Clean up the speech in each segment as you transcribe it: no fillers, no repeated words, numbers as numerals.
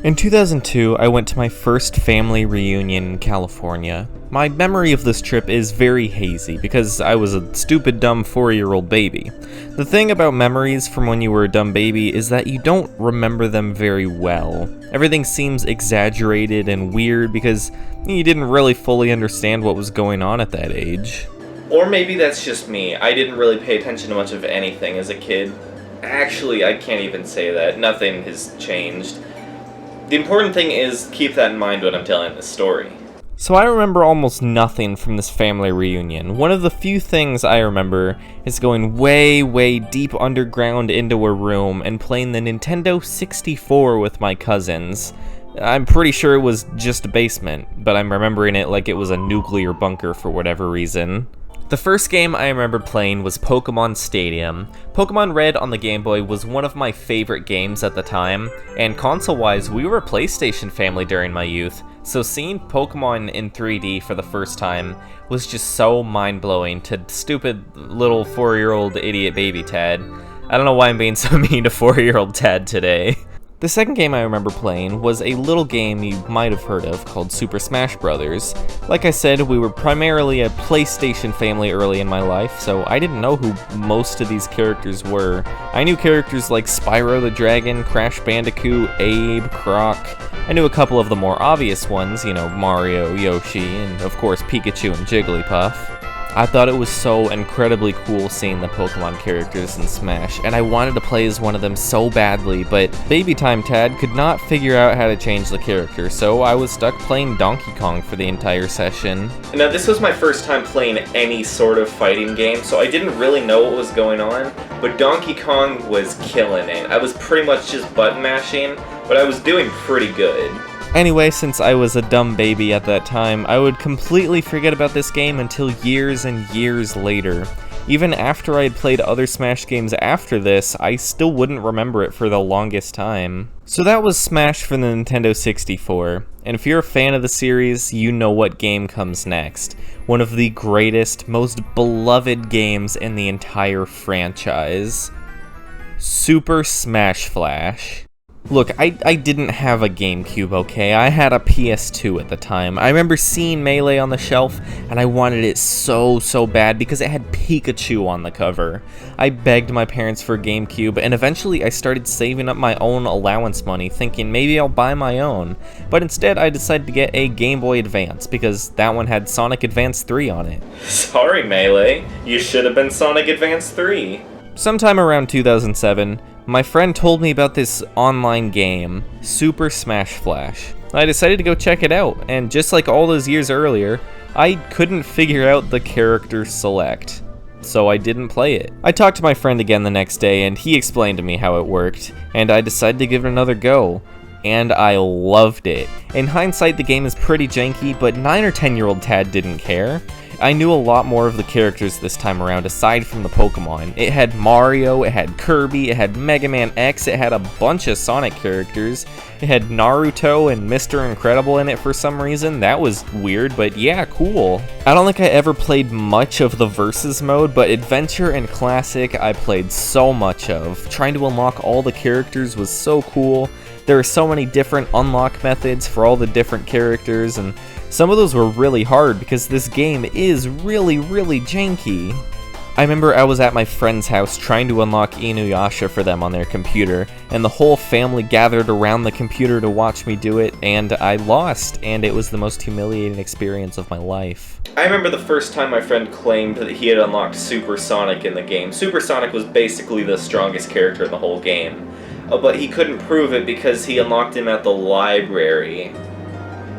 In 2002, I went to my first family reunion in California. My memory of this trip is very hazy because I was a stupid, dumb 4-year-old baby. The thing about memories from when you were a dumb baby is that you don't remember them very well. Everything seems exaggerated and weird because you didn't really fully understand what was going on at that age. Or maybe that's just me. I didn't really pay attention to much of anything as a kid. Actually, I can't even say that. Nothing has changed. The important thing is keep that in mind when I'm telling this story. So I remember almost nothing from this family reunion. One of the few things I remember is going way deep underground into a room and playing the Nintendo 64 with my cousins. I'm pretty sure it was just a basement, but I'm remembering it like it was a nuclear bunker for whatever reason. The first game I remember playing was Pokemon Stadium. Pokemon Red on the Game Boy was one of my favorite games at the time, and console-wise, we were a PlayStation family during my youth, so seeing Pokemon in 3D for the first time was just so mind-blowing to stupid little 4-year-old idiot baby Tad. I don't know why I'm being so mean to 4-year-old Tad today. The second game I remember playing was a little game you might have heard of called Super Smash Bros. Like I said, we were primarily a PlayStation family early in my life, so I didn't know who most of these characters were. I knew characters like Spyro the Dragon, Crash Bandicoot, Abe, Croc. I knew a couple of the more obvious ones, Mario, Yoshi, and of course Pikachu and Jigglypuff. I thought it was so incredibly cool seeing the Pokemon characters in Smash, and I wanted to play as one of them so badly, but Baby Time Tad could not figure out how to change the character, so I was stuck playing Donkey Kong for the entire session. Now, this was my first time playing any sort of fighting game, so I didn't really know what was going on, but Donkey Kong was killing it. I was pretty much just button mashing, but I was doing pretty good. Anyway, since I was a dumb baby at that time, I would completely forget about this game until years and years later. Even after I had played other Smash games after this, I still wouldn't remember it for the longest time. So that was Smash for the Nintendo 64, and if you're a fan of the series, you know what game comes next. One of the greatest, most beloved games in the entire franchise. Super Smash Flash. Look, I didn't have a GameCube, okay? I had a PS2 at the time. I remember seeing Melee on the shelf, and I wanted it so bad because it had Pikachu on the cover. I begged my parents for a GameCube, and eventually I started saving up my own allowance money, thinking maybe I'll buy my own. But instead, I decided to get a Game Boy Advance, because that one had Sonic Advance 3 on it. Sorry, Melee. You should have been Sonic Advance 3. Sometime around 2007, my friend told me about this online game, Super Smash Flash. I decided to go check it out, and just like all those years earlier, I couldn't figure out the character select, so I didn't play it. I talked to my friend again the next day, and he explained to me how it worked, and I decided to give it another go. And I loved it. In hindsight, the game is pretty janky, but 9 or 10-year-old Tad didn't care. I knew a lot more of the characters this time around aside from the Pokemon. It had Mario, it had Kirby, it had Mega Man X, it had a bunch of Sonic characters. It had Naruto and Mr. Incredible in it for some reason. That was weird, but yeah, cool. I don't think I ever played much of the Versus mode, but Adventure and Classic I played so much of. Trying to unlock all the characters was so cool. There are so many different unlock methods for all the different characters, and some of those were really hard because this game is really janky. I remember I was at my friend's house trying to unlock Inuyasha for them on their computer, and the whole family gathered around the computer to watch me do it, and I lost, and it was the most humiliating experience of my life. I remember the first time my friend claimed that he had unlocked Super Sonic in the game. Super Sonic was basically the strongest character in the whole game. But he couldn't prove it because he unlocked him at the library.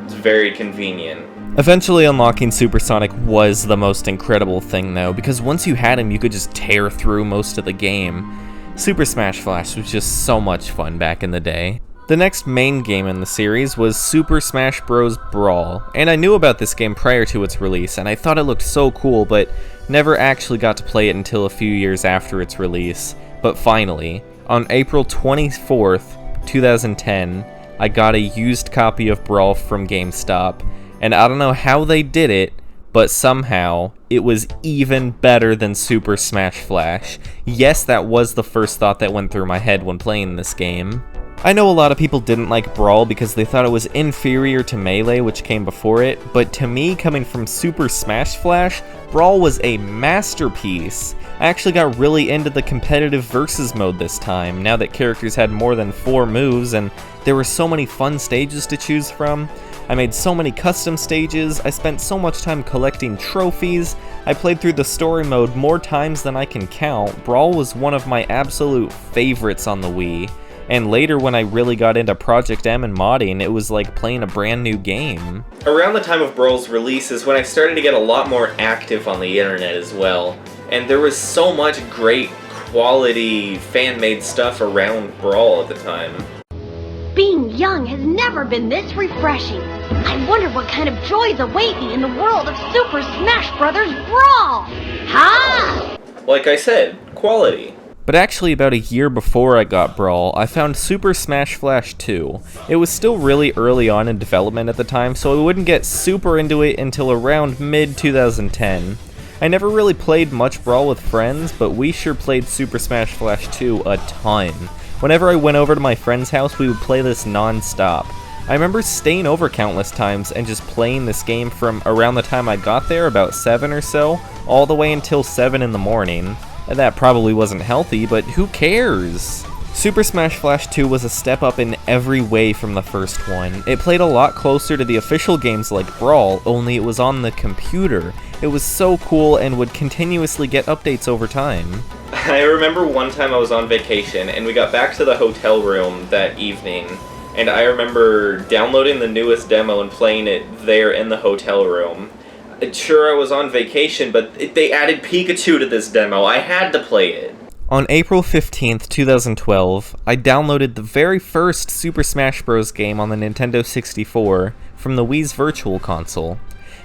It's very convenient. Eventually unlocking Super Sonic was the most incredible thing though, because once you had him you could just tear through most of the game. Super Smash Flash was just so much fun back in the day. The next main game in the series was Super Smash Bros. Brawl, and I knew about this game prior to its release, and I thought it looked so cool, but never actually got to play it until a few years after its release. But finally, on April 24th, 2010, I got a used copy of Brawl from GameStop, and I don't know how they did it, but somehow it was even better than Super Smash Flash. Yes, that was the first thought that went through my head when playing this game. I know a lot of people didn't like Brawl because they thought it was inferior to Melee, which came before it, but to me, coming from Super Smash Flash, Brawl was a masterpiece. I actually got really into the competitive versus mode this time, now that characters had more than 4 moves and there were so many fun stages to choose from. I made so many custom stages, I spent so much time collecting trophies, I played through the story mode more times than I can count. Brawl was one of my absolute favorites on the Wii. And later when I really got into Project M and modding, it was like playing a brand new game. Around the time of Brawl's release is when I started to get a lot more active on the internet as well. And there was so much great quality fan-made stuff around Brawl at the time. Being young has never been this refreshing. I wonder what kind of joys await me in the world of Super Smash Bros. Brawl! Ha! Like I said, quality. But actually about a year before I got Brawl, I found Super Smash Flash 2. It was still really early on in development at the time, so I wouldn't get super into it until around mid-2010. I never really played much Brawl with friends, but we sure played Super Smash Flash 2 a ton. Whenever I went over to my friend's house, we would play this non-stop. I remember staying over countless times and just playing this game from around the time I got there, about 7 or so, all the way until 7 in the morning. That probably wasn't healthy, but who cares? Super Smash Flash 2 was a step up in every way from the first one. It played a lot closer to the official games like Brawl, only it was on the computer. It was so cool and would continuously get updates over time. I remember one time I was on vacation and we got back to the hotel room that evening, and I remember downloading the newest demo and playing it there in the hotel room. Sure, I was on vacation, but they added Pikachu to this demo. I had to play it. On April 15th, 2012, I downloaded the very first Super Smash Bros. Game on the Nintendo 64 from the Wii's Virtual Console.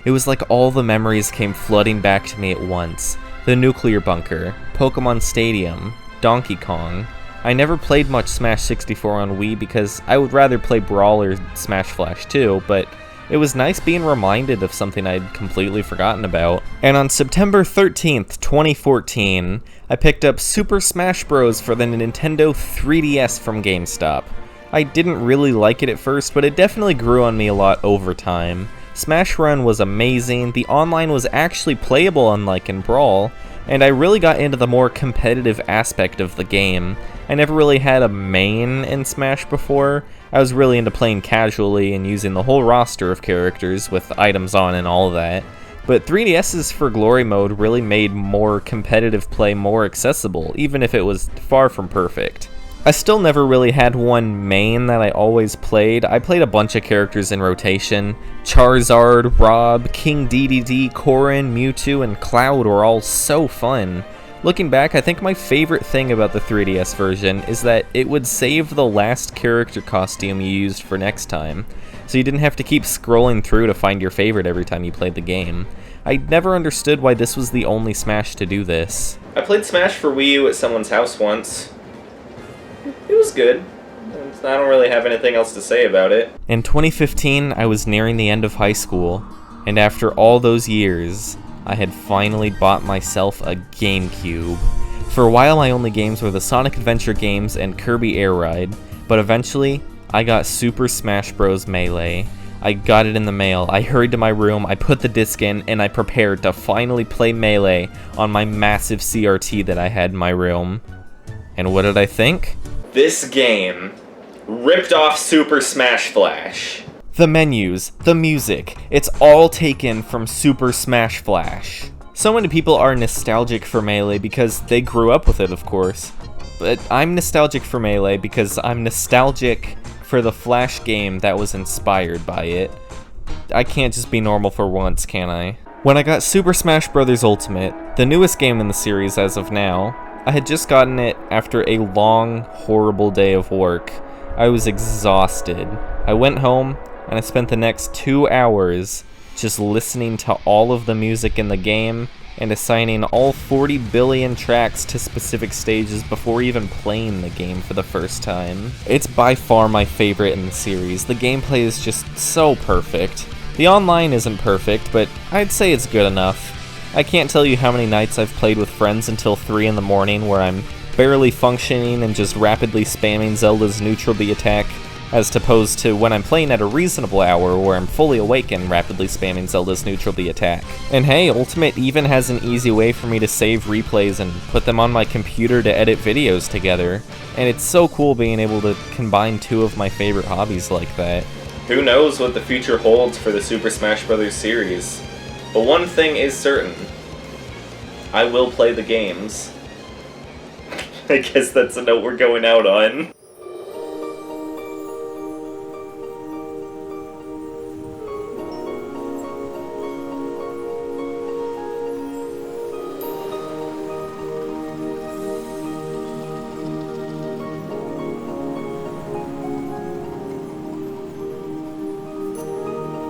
It was like all the memories came flooding back to me at once. The nuclear bunker, Pokemon Stadium, Donkey Kong. I never played much Smash 64 on Wii because I would rather play Brawl or Smash Flash 2, but it was nice being reminded of something I'd completely forgotten about. And on September 13th, 2014, I picked up Super Smash Bros. For the Nintendo 3DS from GameStop. I didn't really like it at first, but it definitely grew on me a lot over time. Smash Run was amazing, the online was actually playable unlike in Brawl, and I really got into the more competitive aspect of the game. I never really had a main in Smash before. I was really into playing casually and using the whole roster of characters with items on and all of that. But 3DS's For Glory mode really made more competitive play more accessible, even if it was far from perfect. I still never really had one main that I always played. I played a bunch of characters in rotation. Charizard, Rob, King Dedede, Corrin, Mewtwo, and Cloud were all so fun. Looking back, I think my favorite thing about the 3DS version is that it would save the last character costume you used for next time, so you didn't have to keep scrolling through to find your favorite every time you played the game. I never understood why this was the only Smash to do this. I played Smash for Wii U at someone's house once. It was good. I don't really have anything else to say about it. In 2015, I was nearing the end of high school, and after all those years, I had finally bought myself a GameCube. For a while, my only games were the Sonic Adventure games and Kirby Air Ride, but eventually, I got Super Smash Bros. Melee. I got it in the mail, I hurried to my room, I put the disc in, and I prepared to finally play Melee on my massive CRT that I had in my room. And what did I think? This game ripped off Super Smash Flash. The menus, the music, it's all taken from Super Smash Flash. So many people are nostalgic for Melee because they grew up with it, of course. But I'm nostalgic for Melee because I'm nostalgic for the Flash game that was inspired by it. I can't just be normal for once, can I? When I got Super Smash Bros. Ultimate, the newest game in the series as of now, I had just gotten it after a long, horrible day of work. I was exhausted. I went home, and I spent the next 2 hours just listening to all of the music in the game and assigning all 40 billion tracks to specific stages before even playing the game for the first time. It's by far my favorite in the series. The gameplay is just so perfect. The online isn't perfect, but I'd say it's good enough. I can't tell you how many nights I've played with friends until 3 in the morning where I'm barely functioning and just rapidly spamming Zelda's neutral B attack, as opposed to when I'm playing at a reasonable hour where I'm fully awake and rapidly spamming Zelda's neutral B attack. And hey, Ultimate even has an easy way for me to save replays and put them on my computer to edit videos together, and it's so cool being able to combine two of my favorite hobbies like that. Who knows what the future holds for the Super Smash Bros. Series, but one thing is certain. I will play the games. I guess that's a note we're going out on.